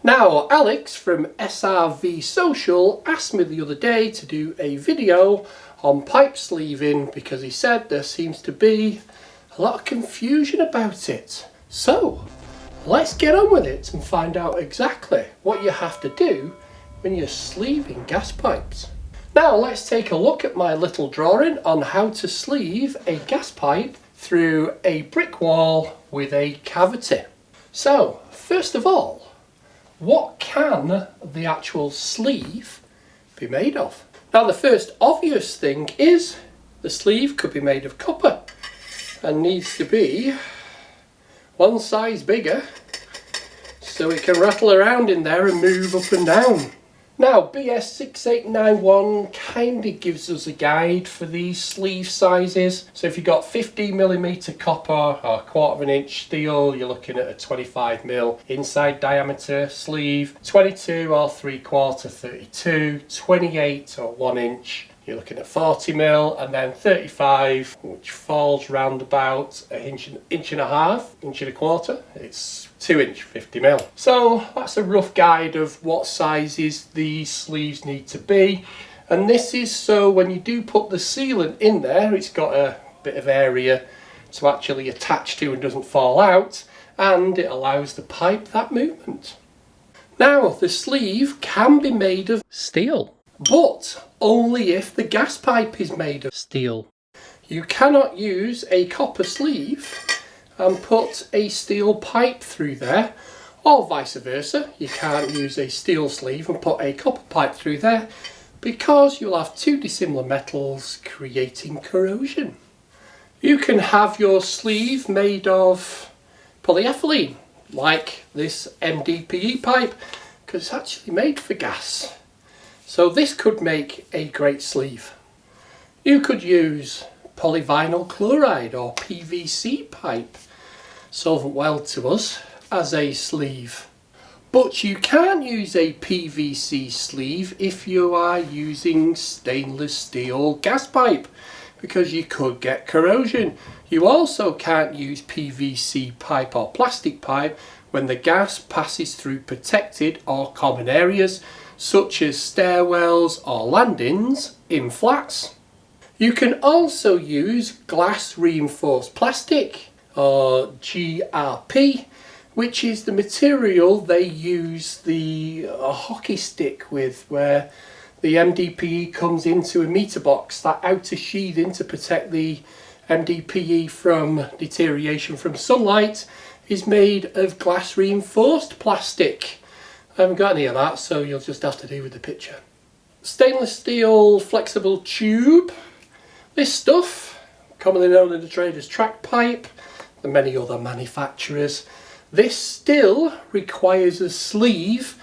Now, Alex from SRV Social asked me the other day to do a video on pipe sleeving because he said there seems to be a lot of confusion about it. So, let's get on with it and find out exactly what you have to do when you're sleeving gas pipes. Now, let's take a look at my little drawing on how to sleeve a gas pipe through a brick wall with a cavity. So, first of all, what can the actual sleeve be made of? Now, the first obvious thing is the sleeve could be made of copper and needs to be one size bigger so it can rattle around in there and move up and down. Now, BS6891 kind of gives us a guide for these sleeve sizes. So if you've got 50mm copper or 1/4 inch steel, you're looking at a 25mm inside diameter sleeve, 22 or 3/4 32, 28 or 1 inch, you're looking at 40mm, and then 35, which falls round about an inch and a half, inch and a quarter. It's 2 inch 50mm. So that's a rough guide of what sizes these sleeves need to be. And this is so when you do put the sealant in there, it's got a bit of area to actually attach to and doesn't fall out, and it allows the pipe that movement. Now, the sleeve can be made of steel, but only if the gas pipe is made of steel. You cannot use a copper sleeve and put a steel pipe through there, or vice versa. You can't use a steel sleeve and put a copper pipe through there because you'll have two dissimilar metals creating corrosion. You can have your sleeve made of polyethylene, like this MDPE pipe, because it's actually made for gas. So this could make a great sleeve. You could use polyvinyl chloride or PVC pipe, solvent weld to us, as a sleeve. But you can't use a PVC sleeve if you are using stainless steel gas pipe, because you could get corrosion. You also can't use PVC pipe or plastic pipe when the gas passes through protected or common areas such as stairwells or landings in flats. You can also use glass reinforced plastic or GRP, which is the material they use the hockey stick with, where the MDPE comes into a meter box, that outer sheathing to protect the MDPE from deterioration from sunlight is made of glass reinforced plastic. I haven't got any of that, so you'll just have to do with the picture. Stainless steel flexible tube. This stuff, commonly known in the trade as track pipe, and many other manufacturers, this still requires a sleeve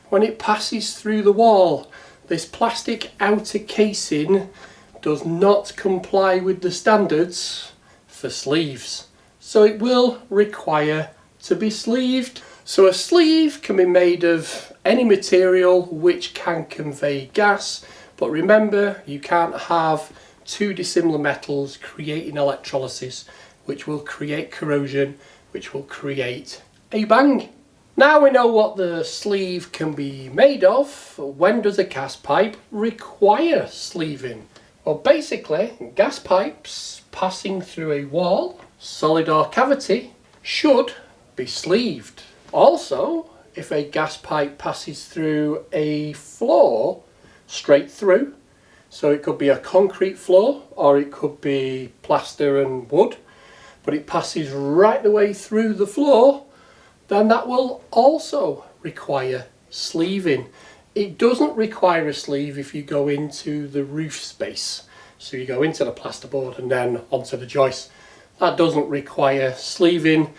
when it passes through the wall. This plastic outer casing does not comply with the standards for sleeves, so it will require to be sleeved. So a sleeve can be made of any material which can convey gas, but remember, you can't have two dissimilar metals creating electrolysis, which will create corrosion, which will create a bang. Now we know what the sleeve can be made of. When does a gas pipe require sleeving? Well, basically, gas pipes passing through a wall, solid or cavity, should be sleeved. Also, if a gas pipe passes through a floor straight through, so it could be a concrete floor or it could be plaster and wood, but it passes right the way through the floor, then that will also require sleeving. It doesn't require a sleeve if you go into the roof space. So you go into the plasterboard and then onto the joist. That doesn't require sleeving.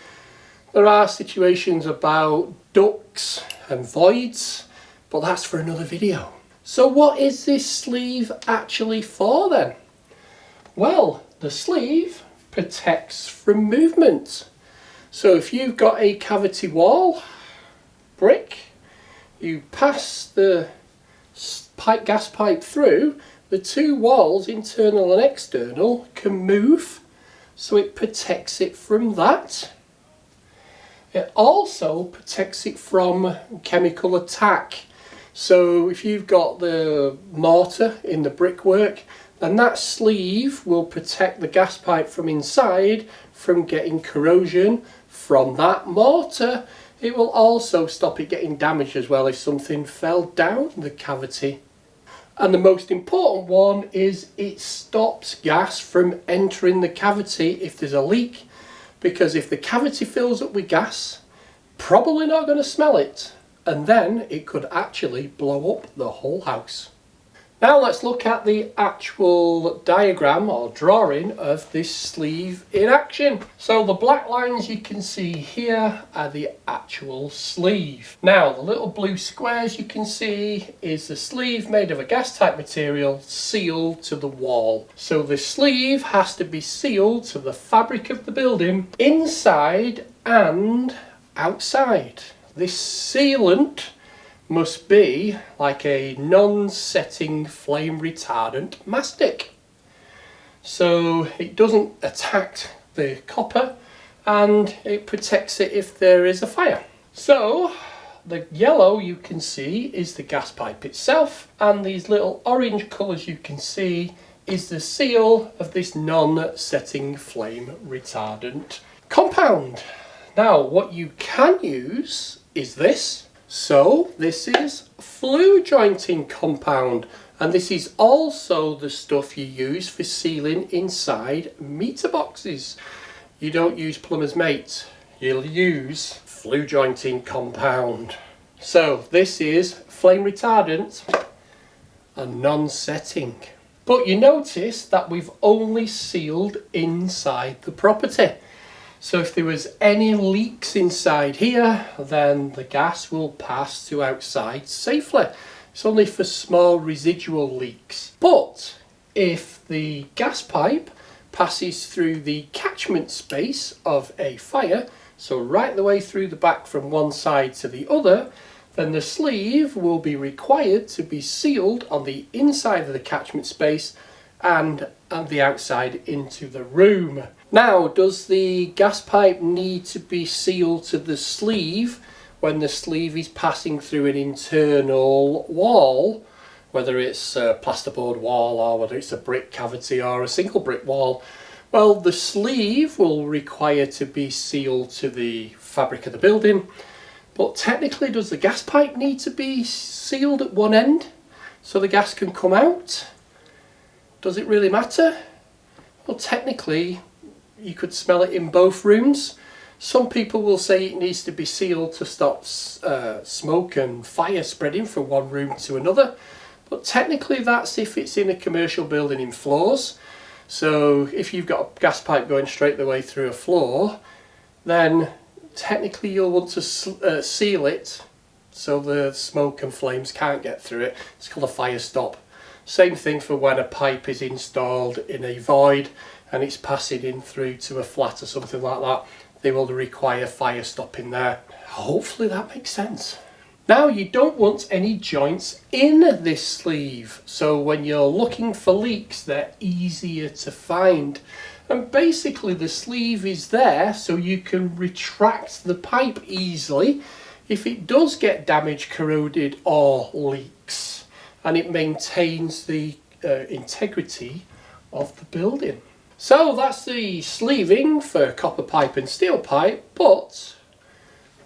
There are situations about ducts and voids, but that's for another video. So what is this sleeve actually for then? Well, the sleeve protects from movement. So if you've got a cavity wall, brick, you pass the gas pipe through, the two walls, internal and external, can move, so it protects it from that. It also protects it from chemical attack. So if you've got the mortar in the brickwork, then that sleeve will protect the gas pipe from inside from getting corrosion from that mortar. It will also stop it getting damaged as well if something fell down the cavity. And the most important one is it stops gas from entering the cavity if there's a leak. Because if the cavity fills up with gas, probably not going to smell it, and then it could actually blow up the whole house. Now let's look at the actual diagram or drawing of this sleeve in action. So the black lines you can see here are the actual sleeve. Now the little blue squares you can see is the sleeve made of a gas type material sealed to the wall. So the sleeve has to be sealed to the fabric of the building inside and outside. This sealant must be like a non-setting flame retardant mastic, so it doesn't attack the copper and it protects it if there is a fire. So the yellow you can see is the gas pipe itself, and these little orange colours you can see is the seal of this non-setting flame retardant compound. Now what you can use is this. So this is flue jointing compound, and this is also the stuff you use for sealing inside meter boxes. You don't use plumber's mate, you'll use flue jointing compound. So this is flame retardant and non-setting. But you notice that we've only sealed inside the property. So if there was any leaks inside here, then the gas will pass to outside safely. It's only for small residual leaks. But if the gas pipe passes through the catchment space of a fire, so right the way through the back from one side to the other, then the sleeve will be required to be sealed on the inside of the catchment space and the outside into the room. Now, does the gas pipe need to be sealed to the sleeve when the sleeve is passing through an internal wall, whether it's a plasterboard wall or whether it's a brick cavity or a single brick wall? Well, the sleeve will require to be sealed to the fabric of the building, but technically does the gas pipe need to be sealed at one end so the gas can come out? Does it really matter? Well, technically you could smell it in both rooms. Some people will say it needs to be sealed to stop smoke and fire spreading from one room to another, but technically that's if it's in a commercial building in floors. So if you've got a gas pipe going straight the way through a floor, then technically you'll want to seal it so the smoke and flames can't get through it. It's called a fire stop. Same thing for when a pipe is installed in a void and it's passing in through to a flat or something like that. They will require fire stopping there. Hopefully that makes sense. Now, you don't want any joints in this sleeve, so when you're looking for leaks they're easier to find. And basically the sleeve is there so you can retract the pipe easily if it does get damaged, corroded or leaks, and it maintains the integrity of the building. So that's the sleeving for copper pipe and steel pipe, but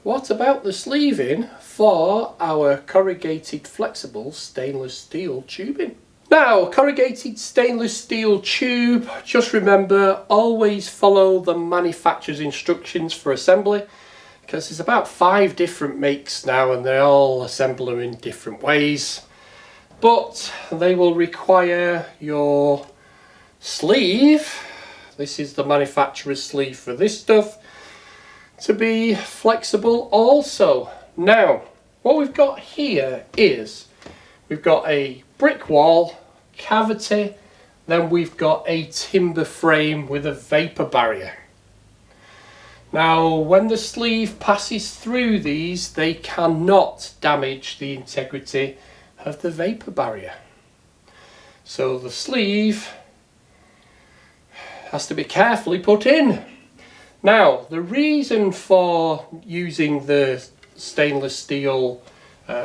what about the sleeving for our corrugated flexible stainless steel tubing? Now, corrugated stainless steel tube, just remember, always follow the manufacturer's instructions for assembly, because there's about 5 different makes now and they all assemble them in different ways. But they will require your sleeve, this is the manufacturer's sleeve for this stuff, to be flexible also. Now, what we've got here is we've got a brick wall, cavity, then we've got a timber frame with a vapor barrier. Now, when the sleeve passes through these, they cannot damage the integrity of the vapor barrier. So the sleeve has to be carefully put in. Now, the reason for using the stainless steel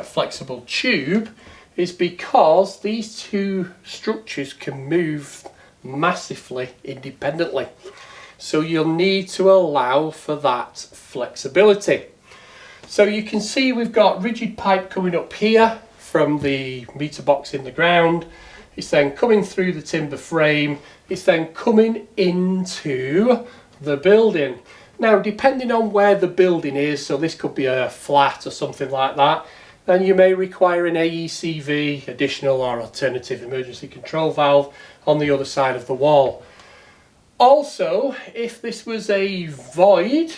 flexible tube is because these two structures can move massively independently. So you'll need to allow for that flexibility. So you can see we've got rigid pipe coming up here from the meter box in the ground. It's then coming through the timber frame. It's then coming into the building. Now, depending on where the building is, so this could be a flat or something like that, then you may require an AECV, additional or alternative emergency control valve, on the other side of the wall. Also, if this was a void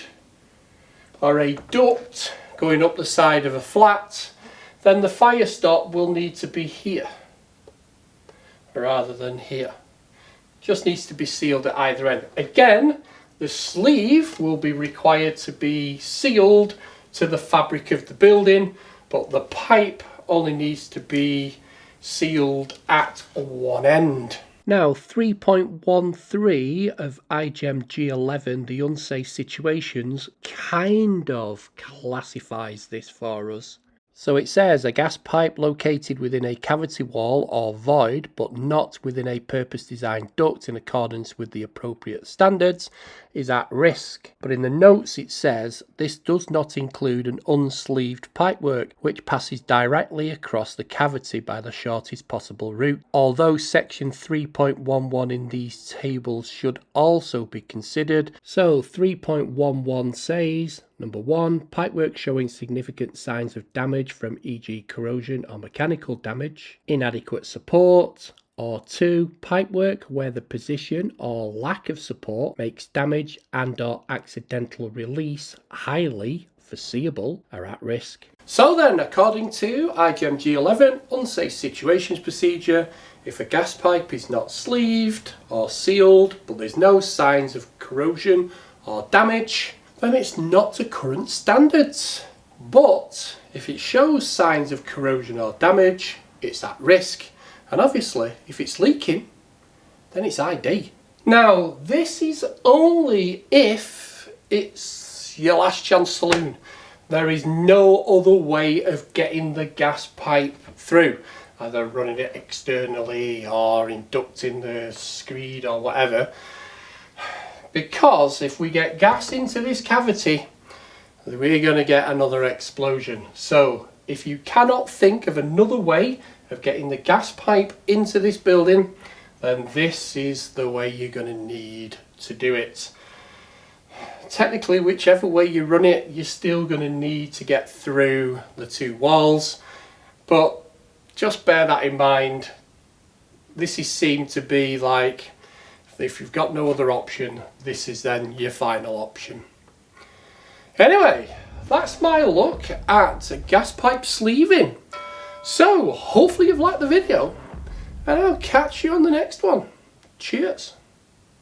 or a duct going up the side of a flat, then the fire stop will need to be here rather than here. Just needs to be sealed at either end. Again, the sleeve will be required to be sealed to the fabric of the building, but the pipe only needs to be sealed at one end. Now, 3.13 of IGEM G11, the unsafe situations, kind of classifies this for us. So it says a gas pipe located within a cavity wall or void, but not within a purpose-designed duct in accordance with the appropriate standards, is at risk. But in the notes it says this does not include an unsleeved pipework, which passes directly across the cavity by the shortest possible route. Although section 3.11 in these tables should also be considered. So 3.11 says, number 1, pipework showing significant signs of damage from e.g. corrosion or mechanical damage, inadequate support, or 2, pipework where the position or lack of support makes damage and or accidental release highly foreseeable, are at risk. So then, according to IGEM G11, unsafe situations procedure, if a gas pipe is not sleeved or sealed, but there's no signs of corrosion or damage, then it's not to current standards. But if it shows signs of corrosion or damage, it's at risk. And obviously, if it's leaking, then it's ID. Now, this is only if it's your last chance saloon. There is no other way of getting the gas pipe through, either running it externally or inducting the screed or whatever. Because if we get gas into this cavity, we're going to get another explosion. So if you cannot think of another way of getting the gas pipe into this building, then this is the way you're going to need to do it. Technically, whichever way you run it, you're still going to need to get through the two walls, but just bear that in mind. This is seen to be like, if you've got no other option, this is then your final option. Anyway, that's my look at gas pipe sleeving. So, hopefully you've liked the video, and I'll catch you on the next one. Cheers.